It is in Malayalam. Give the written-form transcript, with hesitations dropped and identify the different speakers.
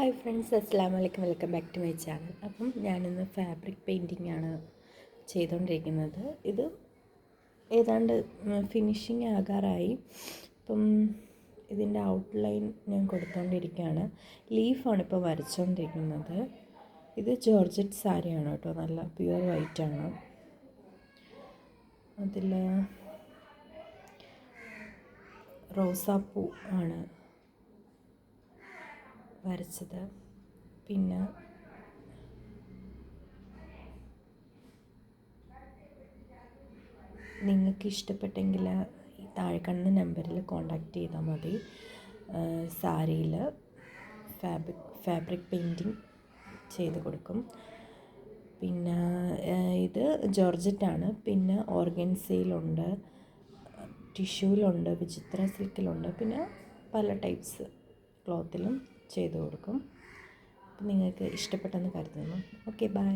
Speaker 1: ഹായ് ഫ്രണ്ട്സ്, അസ്സലാമു അലൈക്കും. Welcome back to my channel. അപ്പം ഞാനിന്ന് ഫാബ്രിക് പെയിൻറ്റിംഗ് ആണ് ചെയ്തുകൊണ്ടിരിക്കുന്നത്. ഇത് ഏതാണ്ട് ഫിനിഷിങ് ആകാറായി. അപ്പം ഇതിൻ്റെ ഔട്ട്ലൈൻ ഞാൻ കൊടുത്തുകൊണ്ടിരിക്കുകയാണ്. ലീഫാണ് ഇപ്പോൾ വരച്ചുകൊണ്ടിരിക്കുന്നത്. ഇത് ജോർജറ്റ് സാരിയാണ് കേട്ടോ, നല്ല പ്യുവർ വൈറ്റാണ്. അതിൽ റോസാപ്പൂ ആണ് വരച്ചത്. പിന്നെ നിങ്ങൾക്ക് ഇഷ്ടപ്പെട്ടെങ്കിൽ ഈ താഴെ കാണുന്ന നമ്പറിൽ കോൺടാക്റ്റ് ചെയ്താൽ മതി. സാരിയിൽ ഫാബ്രിക് പെയിൻറ്റിങ് ചെയ്ത് കൊടുക്കും. പിന്നെ ഇത് ജോർജറ്റാണ്. പിന്നെ ഓർഗൻസയിലുണ്ട്, ടിഷ്യൂവിലുണ്ട്, വിചിത്ര സിൽക്കിലുണ്ട്, പിന്നെ പല ടൈപ്സ് ക്ലോത്തിലും ചെയ്ത് കൊടുക്കും. അപ്പം നിങ്ങൾക്ക് ഇഷ്ടപ്പെട്ടെന്ന് കരുതുന്നു. Okay, by.